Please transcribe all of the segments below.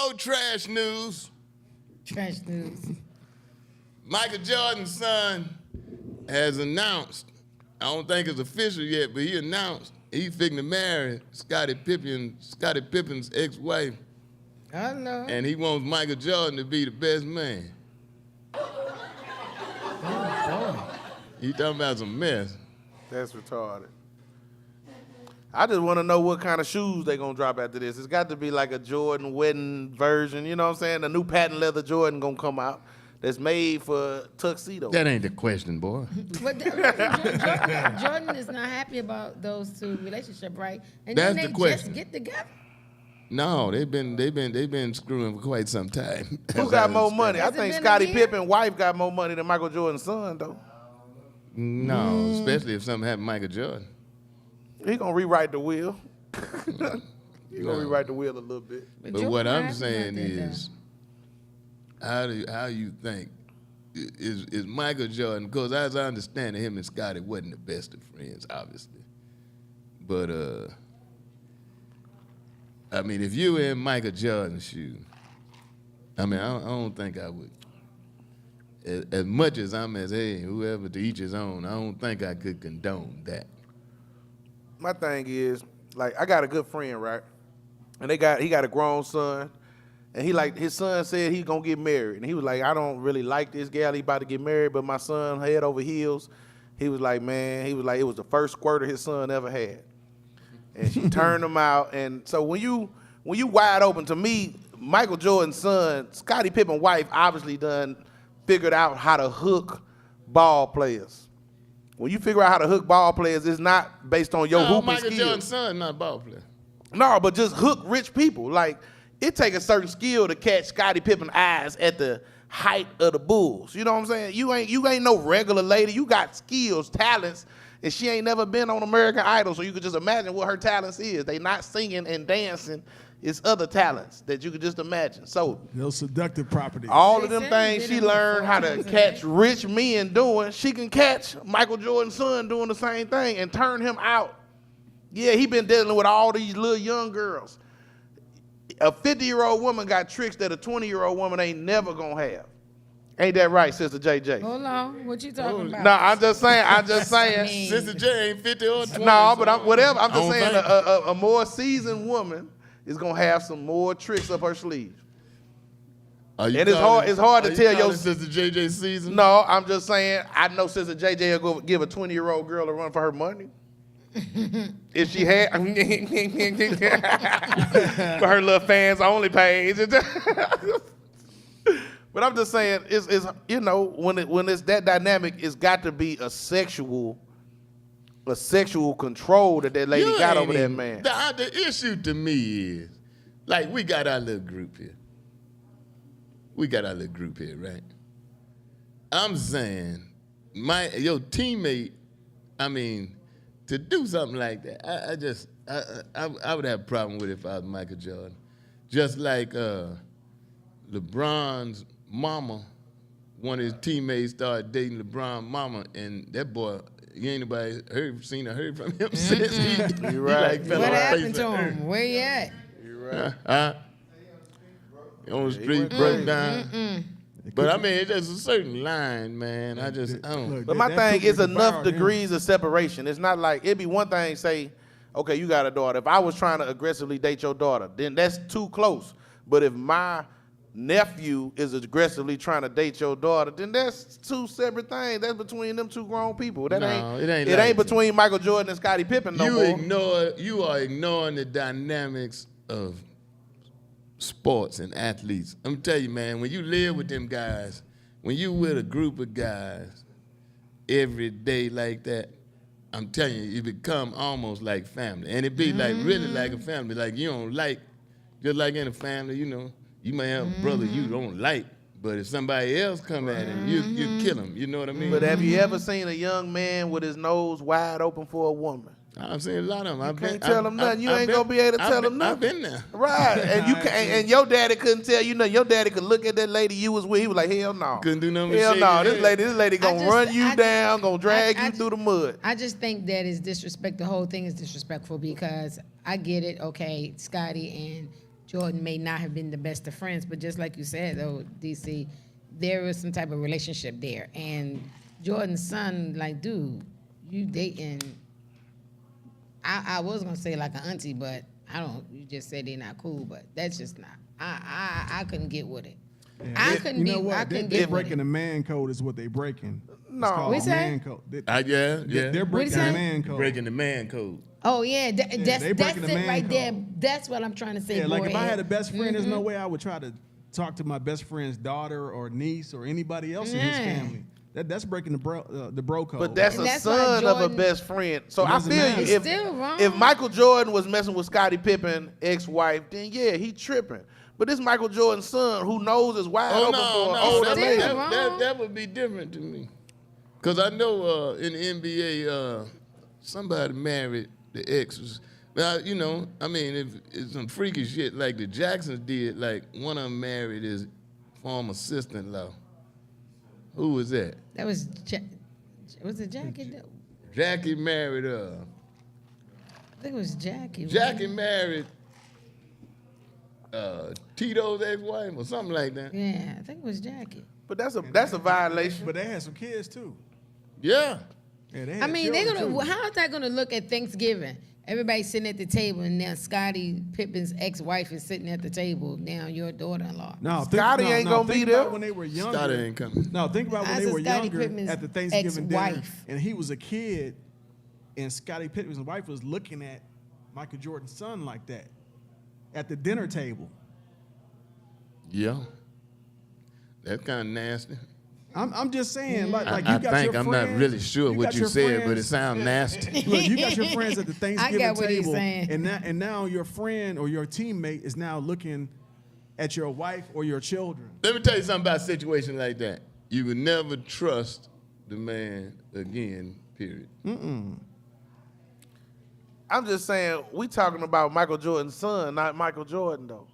more trash news. Trash news. Michael Jordan's son has announced, I don't think it's official yet, but he announced he's fixing to marry Scottie Pippen's ex-wife. I know. And he wants Michael Jordan to be the best man. He talking about some mess. That's retarded. I just want to know what kind of shoes they gonna drop after this. It's got to be like a Jordan wedding version. You know what I'm saying? The new patent leather Jordan gonna come out that's made for tuxedo. That ain't the question, boy. But Jordan is not happy about those two relationship, right? And That's then the they question. just get together. No, they've been screwing for quite some time. Who got more money? I Has it think been a Scottie year? Pippen's wife got more money than Michael Jordan's son, though. No, especially if something happened to Michael Jordan. He gonna rewrite the will. He gonna No. rewrite the will a little bit. But Jordan what I'm has saying nothing, is, how you think is Michael Jordan? Because as I understand it, him and Scottie wasn't the best of friends, obviously. But I mean, if you were in Michael Jordan's shoes, I mean, I don't think I would. As much as I'm as, hey, whoever to each his own, I don't think I could condone that. My thing is, like, I got a good friend, right? And he got a grown son, and his son said he's gonna get married, and he was like, I don't really like this gal. He about to get married, but my son head over heels. He was like, man, it was the first squirter his son ever had, and she turned him out. And so when you wide open, to me, Michael Jordan's son, Scottie Pippen's wife, obviously done figured out how to hook ball players. When you figure out how to hook ball players, it's not based on your hooping Michael skills. Jordan's son, not a ball player. No, but just hook rich people. Like, it take a certain skill to catch Scottie Pippen's eyes at the height of the Bulls. You know what I'm saying? You ain't no regular lady. You got skills, talents, and she ain't never been on American Idol, so you could just imagine what her talents is. They not singing and dancing. It's other talents that you could just imagine. So Those seductive properties. all of They them said things he she did it learned how to before. catch rich men doing, she can catch Michael Jordan's son doing the same thing and turn him out. Yeah, he been dealing with all these little young girls. A 50-year-old woman got tricks that a 20-year-old woman ain't never gonna have. Ain't that right, Sister JJ? Hold on, what you talking about? No, I'm just saying. mean- Sister J ain't 50 or 20. No, but whatever. I'm I just don't saying think- a more seasoned woman is gonna have some more tricks up her sleeve. Are you And it's calling- hard to are you tell your calling Sister JJ season. No, I'm just saying, I know Sister JJ will go give a 20-year-old girl a run for her money. If she had, for her little fans only page. But I'm just saying, it's you know, when it's that dynamic, it's got to be a sexual control that lady You got ain't over that even- man. The issue to me is, like, we got our little group here. Right? I'm saying, your teammate, I mean, to do something like that, I would have a problem with it if I was Michael Jordan. Just like LeBron's mama, one of his teammates started dating LeBron's mama, and that boy, you ain't nobody seen or heard from him since. He right. fell What on his happened face to and hurt. him? Where he at? You're right. On the street, went broke crazy. down. But I mean, it's just a certain line, man. I don't. Look, But my that thing cookie is enough devoured him. degrees of separation. It's not like, it'd be one thing say, okay, you got a daughter. If I was trying to aggressively date your daughter, then that's too close. But if my nephew is aggressively trying to date your daughter, then that's two separate things. That's between them two grown people. That No, it ain't it like ain't that. between Michael Jordan and Scottie Pippen no more. You are ignoring the dynamics of sports and athletes. I'm tell you, man, when you live with them guys, when you with a group of guys every day like that, I'm telling you, you become almost like family. And it be like really like a family. Like you don't like, just like in a family, you know, you may have a brother you don't like, but if somebody else come at him, you kill him. You know what I mean? But have you ever seen a young man with his nose wide open for a woman? I've seen a lot of them. Can't tell him nothing. You ain't gonna be able to tell him nothing. I've been there. Right, and you can, and your daddy couldn't tell you nothing. Your daddy could look at that lady you was with. He was like, "Hell no, Couldn't do nothing but Hell shake no, his this lady gonna run you down, gonna drag you I- through the mud." I just think that is disrespect. The whole thing is disrespectful because I get it. Okay, Scottie and Jordan may not have been the best of friends, but just like you said, though, DC, there was some type of relationship there. And Jordan's son, like, dude, you dating, I was going to say like an auntie, but I don't, you just said they're not cool, but that's just not, I couldn't get with it. Yeah. I couldn't You know what? I couldn't They're get with breaking it. the man code is what they breaking. No. It's called What's that? man code. Yeah. They're breaking the say? man code. Breaking the man code. Oh, yeah, that's they breaking the it man right code. there. That's what I'm trying to say, Yeah, like if I boy. had a best friend, there's no way I would try to talk to my best friend's daughter or niece or anybody else in his Yeah. family. That's breaking the bro code. But that's And a that's why son of a Jordan- best friend. So It I doesn't feel matter. you. It's still wrong. If Michael Jordan was messing with Scottie Pippen, ex-wife, then yeah, he tripping. But this Michael Jordan's son, who knows is wide Oh open for an no, older Still lady. wrong. that would be different to me. Cause I know in the NBA, somebody married the ex. Well, you know, I mean, if it's some freaky shit like the Jacksons did, like one of them married his former sister-in-law. Who was that? That was, was it Jackie? Jackie married I think it was Jackie. Jackie married Tito's ex-wife or something like that. Yeah, I think it was Jackie. But that's a violation. But they had some kids too. Yeah. Yeah, they had I mean, they're children, gonna. too. How is that gonna look at Thanksgiving? Everybody's sitting at the table, and now Scottie Pippen's ex-wife is sitting at the table. Now your daughter-in-law. No, Scotty ain't gonna think be about there. when they were younger. Scotty ain't coming. No, think about when I they said were Scottie younger Pippen's at the Thanksgiving dinner, ex-wife. and he was a kid, and Scottie Pippen's wife was looking at Michael Jordan's son like that at the dinner table. Yeah. That's kind of nasty. I'm just saying, like I you got think your I'm friends, not really sure you what got you your said, but it friends- sounds nasty. Look, you got your friends at the Thanksgiving what he's table, saying. and now your friend or your teammate is now looking at your wife or your children. Let me tell you something about a situation like that. You would never trust the man again, period. I'm just saying, we talking about Michael Jordan's son, not Michael Jordan though.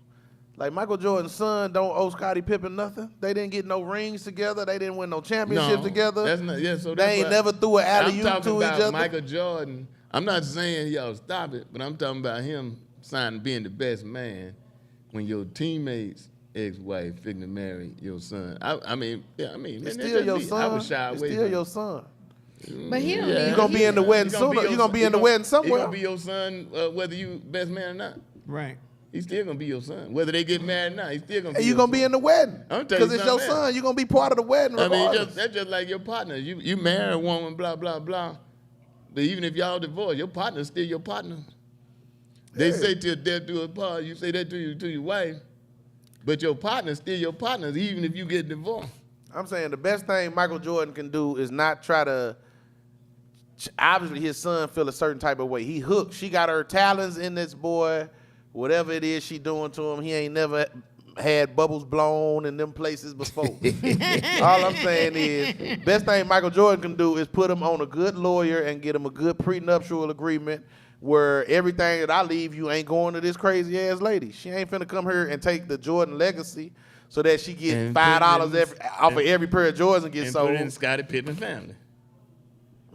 Like Michael Jordan's son don't owe Scottie Pippen nothing. They didn't get no rings together. They didn't win no championships together. That's not, yeah, so They that's ain't why- never threw an alley-oop I'm talking to each about other. Michael Jordan. I'm not saying y'all stop it, but I'm talking about him signing being the best man when your teammate's ex-wife fixing to marry your son. I mean, It's man, still your son. I would shy It's away still from your it. son. But he don't Yeah. need. You gonna be in the wedding sooner. You gonna be in the wedding He somewhere. gonna be your son, whether you best man or not. Right. He's still gonna be your son, whether they get married or not. He's still gonna be. And you your gonna be son. in the wedding I'm telling you because it's your something else. son. You gonna be part of the wedding I mean, regardless. that's just like your partner. You marry a woman, blah blah blah. But even if y'all divorce, your partner's still your partner. They Yeah. say till death do us part. You say that to your wife, but your partner's still your partner, even if you get divorced. I'm saying the best thing Michael Jordan can do is not try to. Obviously, his son feel a certain type of way. He hooked. She got her talents in this boy. Whatever it is she doing to him, he ain't never had bubbles blown in them places before. All I'm saying is, best thing Michael Jordan can do is put him on a good lawyer and get him a good prenuptial agreement where everything that I leave you ain't going to this crazy ass lady. She ain't finna come here and take the Jordan legacy so that she get And $5 put off of every pair of Jordans and get And sold. put it in the Scottie Pippen family.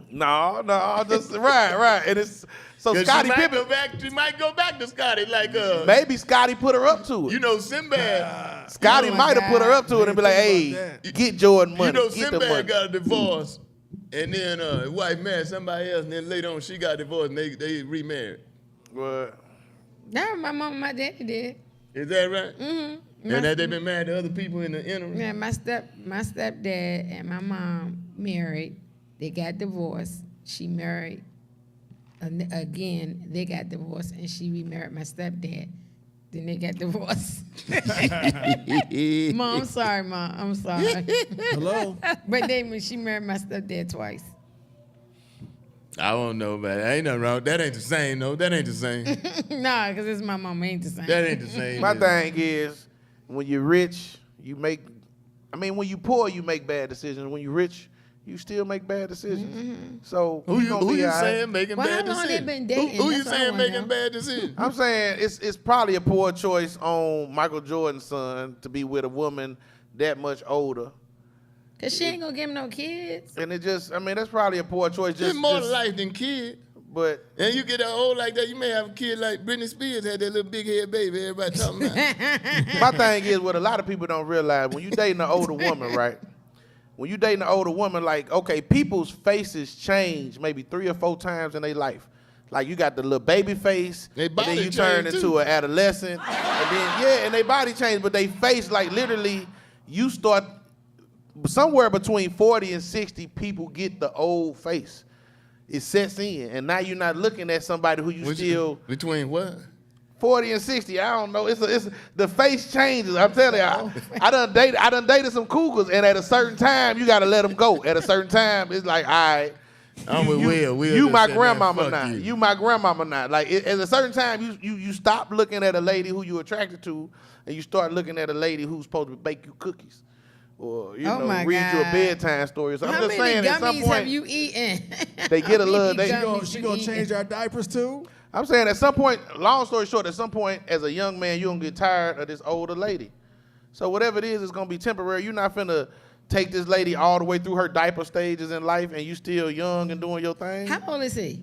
No, just right. And it's so 'Cause Scottie Pippen. She might go back to Scottie like Maybe Scottie put her up to it. you know Sinbad. Scottie Oh my might have put her up to it and be like, Think "Hey, about that. get Jordan money. You know get the Sinbad money." got a divorce, and then his wife married somebody else, and then later on she got divorced and they remarried. Well, No, my mom and my daddy did. Is that right? Mm-hmm. And that they been married to other people in the interim. Yeah, my stepdad and my mom married. They got divorced. She married again. They got divorced, and she remarried my stepdad. Then they got divorced. Mom, I'm sorry, Mom. I'm sorry. Hello. But then she married my stepdad twice. I don't know, but ain't nothing wrong. That ain't the same, though. That ain't the same. Nah, because it's my mom. Ain't the same. That ain't the same. my thing is, when you're rich, you make. I mean, when you poor, you make bad decisions. When you rich, you still make bad decisions. So Who gonna you be all right. saying making Well, bad how long they decisions? been dating? Who you That's what I saying wanna making know. bad decisions? I'm saying it's probably a poor choice on Michael Jordan's son to be with a woman that much older. Because she ain't going to give him no kids. And it just, I mean, that's probably a poor choice. There's Just, more to just- life than kid. But And you get old like that, you may have a kid like Britney Spears had that little big head baby everybody talking about. my thing is, what a lot of people don't realize, when you dating an older woman, right? When you dating an older woman, like, okay, people's faces change maybe 3 or 4 times in their life. Like, you got the little baby face, They and then body you turn change, into too. an adolescent, and then, and they body change, but they face, like, literally, you start, somewhere between 40 and 60, people get the old face. It sets in, and now you're not looking at somebody who you still... Between what? 40 and 60, I don't know. It's the face changes. I'm telling you, I done dated some cougars, and at a certain time, you gotta let them go. At a certain time, it's like, all right, I'm with Will. Will you just my said, "Man, grandmama fuck now. you." You my grandmama now. Like at a certain time, you stop looking at a lady who you attracted to, and you start looking at a lady who's supposed to bake you cookies, or my read you a God. bedtime story. So I'm How just many saying, at some gummies point, have you eaten? they get a How little. many They, gummies She you gonna eaten? change our diapers too? I'm saying at some point, long story short, at some point, as a young man, you're gonna get tired of this older lady. So whatever it is, it's gonna be temporary. You're not finna take this lady all the way through her diaper stages in life, and you still young and doing your thing. How old is he?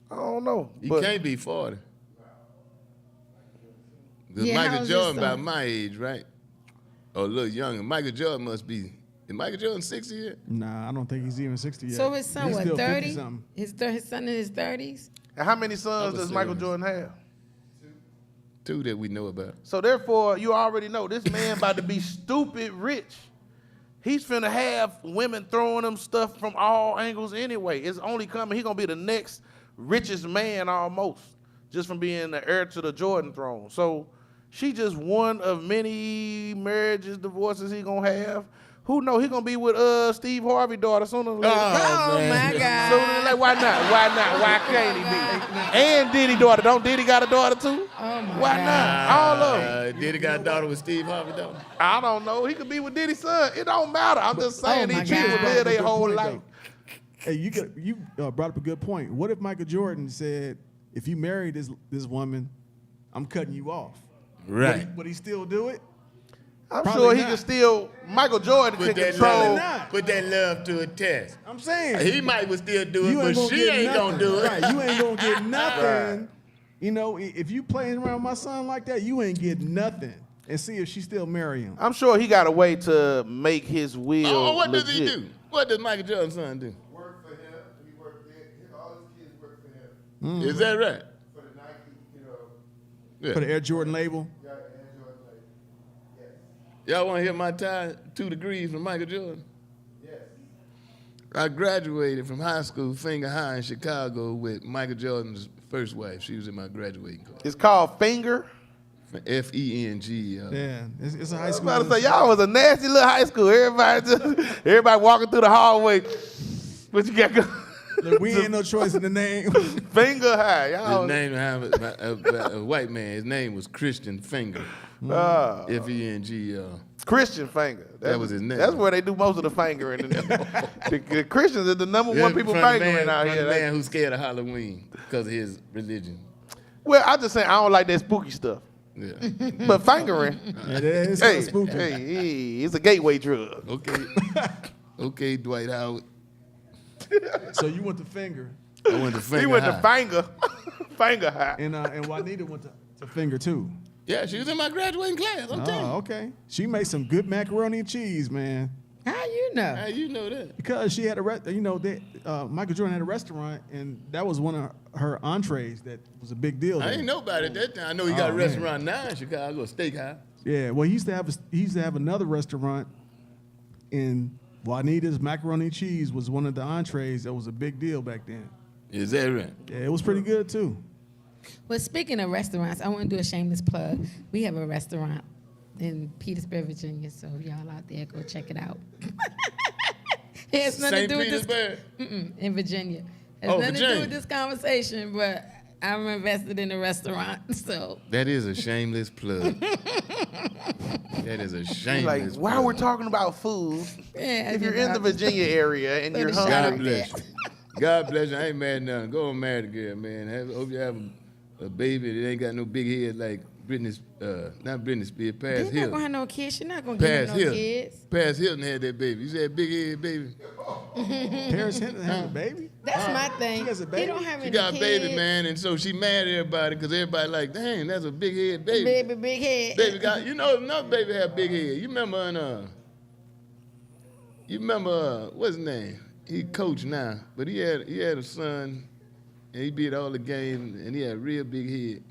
I don't know. You but can't be 40. Because Yeah, Michael how's your Jordan about son? my age, right? Or a little younger. Michael Jordan must be. Is Michael Jordan 60 yet? Nah, I don't think he's even 60 yet. So his son, He's what, still 30? 50-something. His son in his 30s? and how many sons I was does Michael serious. Jordan have? 2 that we know about. So therefore, you already know this man about to be stupid rich. He's finna have women throwing him stuff from all angles anyway. It's only coming. He's gonna be the next richest man almost, just from being the heir to the Jordan throne. So she just one of many marriages, divorces he gonna have. Who know he gonna be with Steve Harvey's daughter sooner or later. Oh, man. my God. Sooner or later, why not? Why not? Why can't he be? And Diddy daughter. Don't Diddy got a daughter too? Oh, my Why God. not? All of them. Did he got a daughter with Steve Harvey, though? I don't know. He could be with Diddy's son. It don't matter. I'm just saying my these people God. live their Good whole point, life. though. Hey, you brought up a good point. What if Michael Jordan said, if you marry this woman, I'm cutting you off? Right. Would he still do it? I'm Probably sure he not. can still. Michael Jordan can Put that, control. love, put that love to a test. I'm saying. He might would still do it, You but gonna she get ain't nothing. gonna do it. Right, you ain't gonna get nothing. Right. You know, if you playing around my son like that, you ain't getting nothing. And see if she still marry him. I'm sure he got a way to make his will. Oh, what does he legit. do? What does Michael Jordan's son do? Work for him. He worked there. All his kids work for him. Is that right? For the Nike, Yeah. For the Air Jordan label. got Android like, yes. Y'all want to hear my tie 2 degrees from Michael Jordan? Yes. I graduated from high school, Finger High in Chicago, with Michael Jordan's first wife. She was in my graduating course. It's called Finger. F-E-N-G. Yeah, it's a high I was school. about to say, y'all was a nasty little high school. Everybody walking through the hallway. What you got going? Look, we ain't no choice in the name. Finger high. Y'all. His name, a white man, his name was Christian Finger. Uh, F-E-N-G. Christian Finger. That was his name. That's where they do most of the fingering. the Christians are the number one people from the fingering man, out from here. the man who's scared of Halloween because of his religion. Well, I just saying I don't like that spooky stuff. Yeah. But fingering, Yeah, it's hey, spooky. hey, it's a gateway drug. Okay. Okay, Dwight Howard. So you went to finger, I went to Finger He went High. to finger, finger high. and Juanita went to finger too. Yeah, she was in my graduating class. I'm telling you. Oh, okay. She made some good macaroni and cheese, man. How you know? How you know that? Because she had Michael Jordan had a restaurant, and that was one of her entrees that was a big deal. I there. ain't know about it that time. I know he got a Oh, restaurant now in Chicago, a steakhouse. Yeah, well, he used to have another restaurant, and Juanita's macaroni and cheese was one of the entrees that was a big deal back then. Is that right? Yeah, it was pretty good too. Well, speaking of restaurants, I want to do a shameless plug. We have a restaurant in Petersburg, Virginia, so if y'all out there, go check it out. It has nothing St. to do with this. Petersburg? In Virginia. It has Oh, nothing to do Virginia. with this conversation, but I'm invested in the restaurant, so. That is a shameless plug. That is a Like, shameless plug. while we're talking about food, Yeah, if you're in the Virginia area and you're Let me shout hungry, God bless you. God bless you. I ain't mad at nothing. Go and marry the girl, man. Hope you have a baby that ain't got no big head like not Britney Spears, Paris They're not Hilton. gonna have no kids. She's not gonna give Paris him no Hilton. kids. Paris Hilton had that baby. You said big head baby. Paris Hilton had a baby. That's my thing. She has a He baby? don't have She any got a kids. baby, man, and so she mad at everybody because everybody like, dang, that's a big head baby. Baby, big head. Baby got, you know, another baby had big head. You remember what's his name? He coach now, but he had a son, and he beat all the games, and he had a real big head.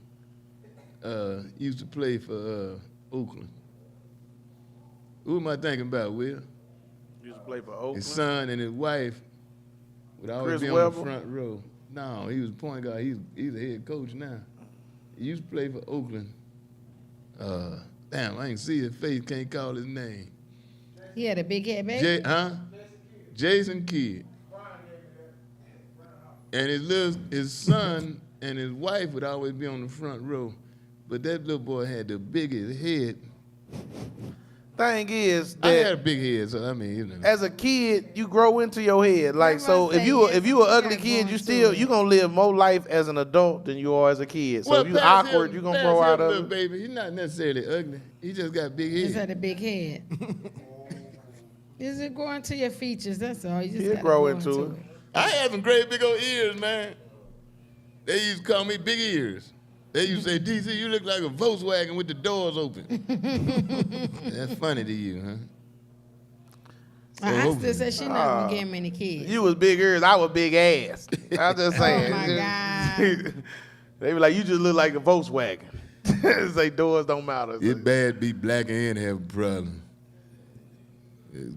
He used to play for Oakland. Who am I thinking about, Will? Used to play for Oakland. His son and his wife would always Chris be on Webber? the front row. No, he was a point guard. He's a head coach now. He used to play for Oakland. Damn, I ain't see his face. Can't call his name. He had a big head, baby. Jason Kidd. And his son and his wife would always be on the front row. But that little boy had the biggest head. Thing is I had a that big head, so I mean, you know. as a kid, you grow into your head. Like, That's what so I'm if you saying. if you an You ugly gotta kid, grow you into it. gonna live more life as an adult than you are as a kid. So if you Paris awkward, Hilton- you gonna Paris grow out Hilton of little it. baby. He's not necessarily ugly. He just got big Just head. had a big head. Is it growing to your features? That's all. You just He'll gotta grow grow into it. I had some great big old ears, man. They used to call me Big Ears. They used to say, DC, you look like a Volkswagen with the doors open. That's funny to you, huh? I So still say she not gonna get many kids. You was big ears, I was big ass. I'm just saying. Oh, my God. They be like, you just look like a Volkswagen. Say doors don't matter. It's bad be black and have a problem.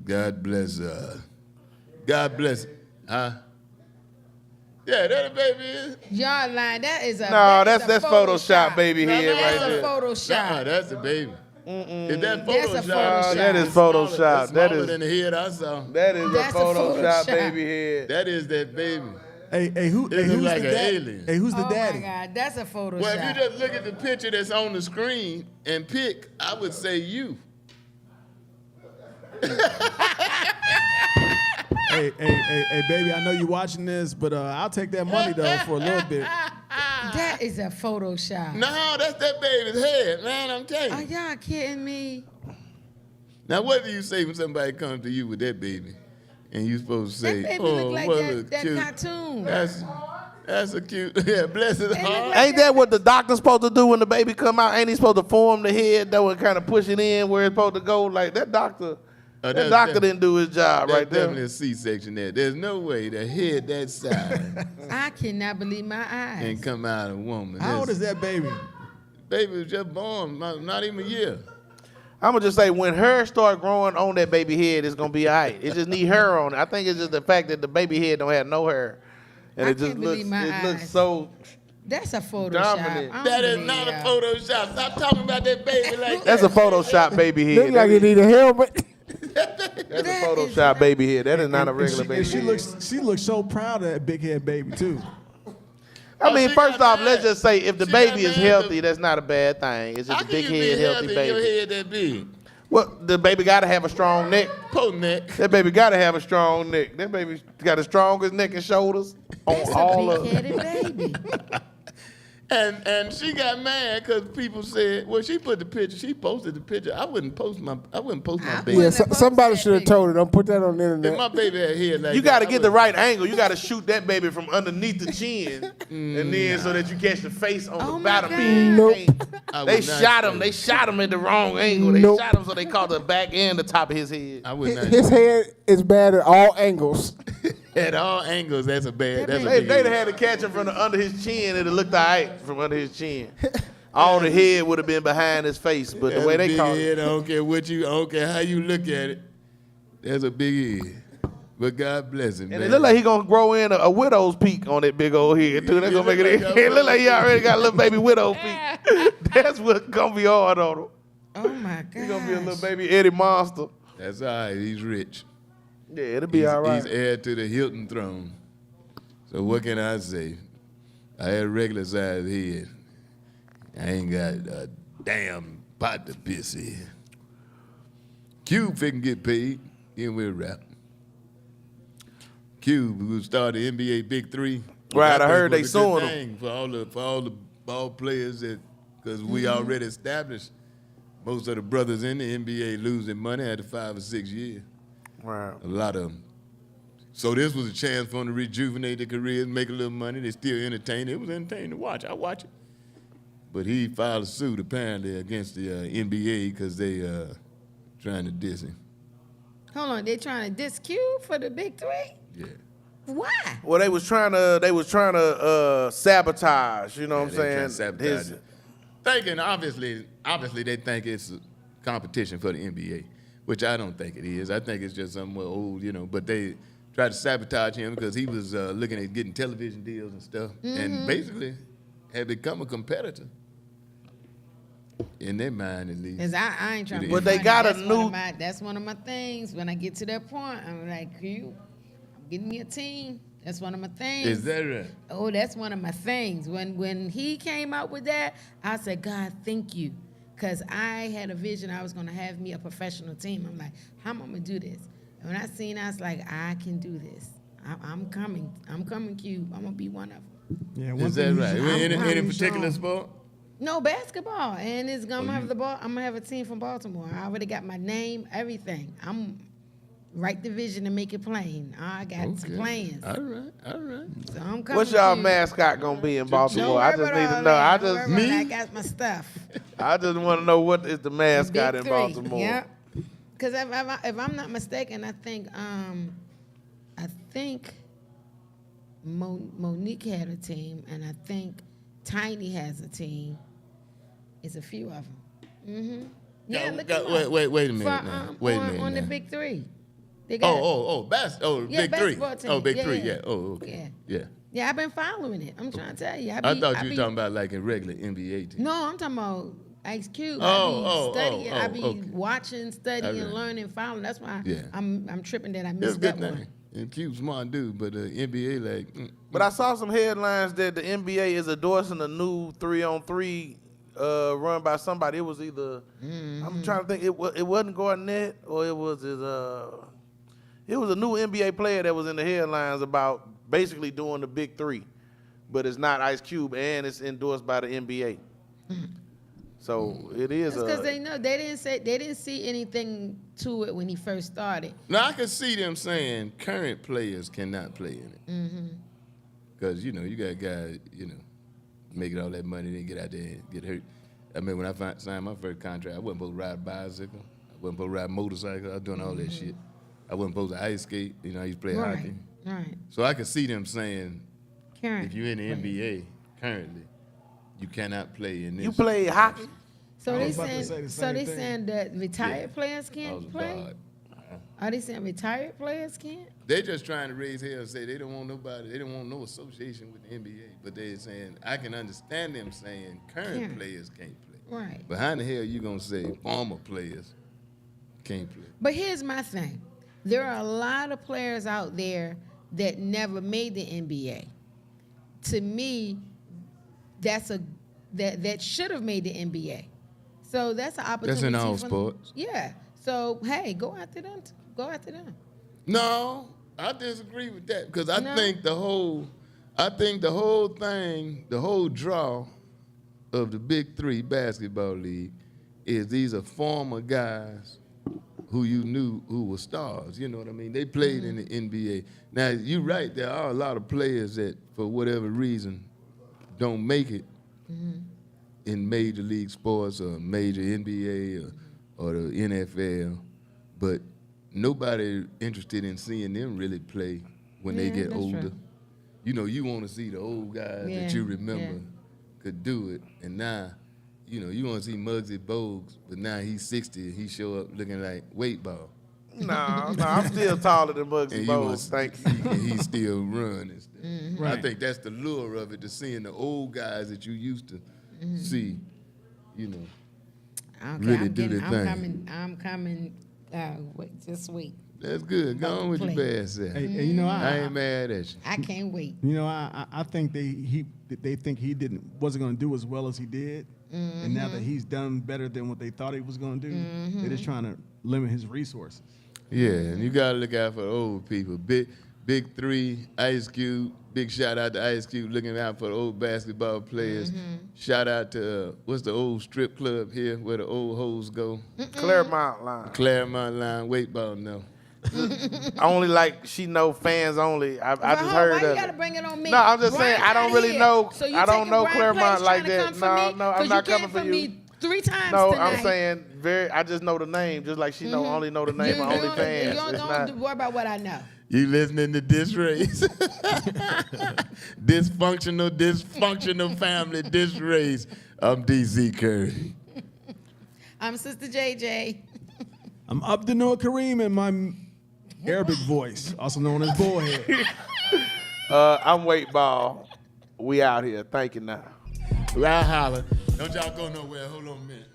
God bless God bless. Huh? Yeah, that a baby is. Y'all lying. That is a. No, that is that's a Photoshop baby No, head no, right That's there. a Photoshop. Nah, that's a baby. Is that That's a Photoshop? Photoshop. That is It's smaller- Photoshop. it's That smaller is than the head I saw. that is a That's a Photoshop Photoshop. baby head. That is that baby. Hey, who's look like the an daddy? alien. Hey, who's the Oh daddy? my God, that's a Photoshop. Well, if you just look at the picture that's on the screen and pick, I would say you. Hey, baby, I know you watching this, but I'll take that money though for a little bit. That is a Photoshop. No, that's that baby's head, man. I'm telling Are you. y'all kidding me? Now, what do you say when somebody comes to you with that baby, and you supposed to say, That baby "Oh, look like what a that cute." cartoon. That's a cute. Yeah, bless his look heart. like- Ain't that what the doctor's supposed to do when the baby come out? Ain't he supposed to form the head that would kind of push it in where it's supposed to go? Like that doctor, that that's doctor def- didn't do his job That's right there. definitely a C-section there. There's no way the head that size I cannot believe my eyes. can come out of a woman. How old is that baby? Baby was just born, not even a year. I'm gonna just say when hair start growing on that baby head, it's gonna be all right. It just need hair on it. I think it's just the fact that the baby head don't have no hair, and I it just can't looks believe my it looks eyes. so. That's a Photoshop. Dominant. I don't That is believe not a y'all. Photoshop. Stop talking about that baby like That's that. a Photoshop baby head. Look like That you is- need a helmet. That's a That is Photoshop not- baby head. That is not a And regular baby she head. she looks so proud of that big head baby too. I mean, she first got off, let's mad. just say if the She baby got is mad healthy, the- that's not a bad thing. It's just How a can big you be head, healthy Your baby. head that big? Well, the baby gotta have a strong neck. Po neck. That baby gotta have a strong neck. That baby got the strongest neck and shoulders on That's all a of. big-headed baby. And she got mad because people said, well, she put the picture, she posted the picture. I wouldn't post my I baby. wouldn't Yeah, have posted somebody that should have picture. told her, don't put that on the If internet. my baby had hair like You that, gotta I get the would- right angle. You gotta shoot that baby from underneath the chin, and then so that you catch the face on Oh the my bottom God. end. Nope. I They would not shot say him. that. They shot him at the wrong angle. They Nope. shot him so they caught the back and the top of his head. I would not. His head is bad at all angles. At all angles, that's a bad. That's a They, big they'd have head. had to catch him from the under his chin. It'd have looked all right from under his chin. All the head would have been behind his face, but That's the way a they big caught head. it. I don't care what you. I don't care how you look at it. There's a big head. But God bless him, And man. it look like he gonna grow in a widow's peak on that big old head too. That's Yeah, gonna make it. look like It look like he already got a little baby widow peak. That's what gonna be hard on him. Oh my God. He gonna be a little baby Eddie Monster. That's all right. He's rich. Yeah, it'll be He's, all right. he's heir to the Hilton throne. So what can I say? I had a regular sized head. I ain't got a damn pot to piss in. Cube finna get paid. Then we'll wrap. Cube, who started the NBA Big Three. Right, I think heard was they a good suing him. thing for all the ball players that because we already established most of the brothers in the NBA losing money after 5 or 6 years. Right. A lot of them. So this was a chance for them to rejuvenate their careers, make a little money. They still entertained. It was entertaining to watch. I watch it. But he filed a suit apparently against the NBA because they trying to diss him. Hold on, they trying to diss Q for the big three? Yeah. Why? Well, they was trying to sabotage. You know what I'm They trying saying? to sabotage it. Thinking obviously they think it's a competition for the NBA, which I don't think it is. I think it's just somewhere old, but they tried to sabotage him because he was looking at getting television deals and stuff, and basically had become a competitor in their mind at least. Cause I ain't trying to. But they got a new. That's one of my things. When I get to that point, I'm like, Q, I'm getting me a team. That's one of my things. Is that right? Oh, that's one of my things. When he came out with that, I said, God, thank you. Because I had a vision I was going to have me a professional team. I'm like, how am I going to do this? And when I seen it, I was like, I can do this. I'm coming. I'm coming, Q. I'm going to be one of them. Yeah, one Is that thing right? he's- Any he's particular shown- sport? No, basketball. And it's gonna have the ball. I'm going to have a team from Baltimore. I already got my name, everything. I'm write the vision and make it plain. I got some plans. All right. So I'm coming. What's y'all Q. mascot gonna be in Don't Baltimore? worry I just about need all to know. that. Don't worry about it. I got my stuff. I just want to know what is the mascot Big in three. Baltimore. Yeah. Because if I'm not mistaken, I think Monique had a team, and I think Tiny has a team. It's a few of them. Mm-hmm. Yeah, look at Wait a minute now. Wait a minute on the now. big three. They got Big three. basketball team. Oh, big Yeah, three. yeah. Yeah. Oh, okay. Yeah. Yeah, I've been following it. I'm trying to tell you. I thought you were talking about like a regular NBA team. No, I'm talking about Ice Cube. Oh, I be studying. I be okay. watching, studying, Alright. learning, following. That's why Yeah. I'm tripping that I It's a missed good that thing. one. And Cube's smart dude, but NBA But I saw some headlines that the NBA is endorsing a new 3-on-3 run by somebody. It was either I'm trying to think. It wasn't Garnett or it was it was a new NBA player that was in the headlines about basically doing the big three, but it's not Ice Cube and it's endorsed by the NBA. So it is. That's because they know they didn't see anything to it when he first started. Now I can see them saying current players cannot play in it. Because you got guys making all that money, then get out there and get hurt. I mean, when I signed my first contract, I wasn't supposed to ride a bicycle. I wasn't supposed to ride a motorcycle. I was doing all that shit. I wasn't supposed to ice skate. I used to play hockey. Right. So I can see them saying, Karen. if you're in the NBA currently, you cannot play in this. You play hockey? So I they was about to say saying the so same they thing. saying that retired Yeah. players I was can't a play? guard. Are they saying retired players can't? They're just trying to raise hell and say they don't want nobody, they don't want no association with the NBA. But they're saying, I can understand them saying current Can't. players can't play. Right. But how in the hell you gonna say former players can't play? But here's my thing. There are a lot of players out there that never made the NBA. To me, that should have made the NBA. So that's an opportunity. That's in all for- sports. Yeah. So hey, go after them. Go after them. No, I disagree with that because I No? think the whole thing, the whole draw of the Big Three basketball league is these are former guys who you knew who were stars. You know what I mean? They played in the NBA. Now you're right. There are a lot of players that, for whatever reason, don't make it in major league sports or major NBA or the NFL, but nobody interested in seeing them really play when they Yeah, get that's older. true. You want to see the old guys Yeah, that you remember yeah. could do it, and now, you want to see Muggsy Bogues, but now he's 60 and he show up looking like Weightball. No, I'm still taller than Muggsy And Bogues. Thank you. he still run and stuff. Mm-hmm. I Right. think that's the lure of it, to seeing the old guys that you used to see, Okay, Really I'm do getting, their I'm thing. coming. Wait, just wait. That's good. Go About on to with your play. bad self. Hey, Mm-hmm. you know, I ain't mad at you. I can't wait. I think they think he wasn't going to do as well as he did, and now that he's done better than what they thought he was going to do, they're just trying to limit his resources. Yeah, and you gotta look out for the old people. Big Big Three, Ice Cube. Big shout out to Ice Cube looking out for the old basketball players. Shout out to, what's the old strip club here where the old hoes go? Claremont line. Claremont line, Weightball, no. I only like she know fans only. I just heard Why of you it. gotta bring it on me? No, I'm just Brian saying I don't not really here. know. So you I don't taking know Brian Claremont place like trying to that. come for me? No, I'm 'Cause not you coming came for you. Me 3 times No, tonight. I'm saying I just know the name, just like she only know the name of You OnlyFans. don't worry about what I know. You listening to DisRace? Dysfunctional family, DisRace. I'm DC Curry. I'm Sister JJ. I'm Abdenoor Kareem in my Arabic voice, also known as Bullhead. I'm Weightball. We out here. Thank you now. Right, holler. Don't y'all go nowhere. Hold on a minute.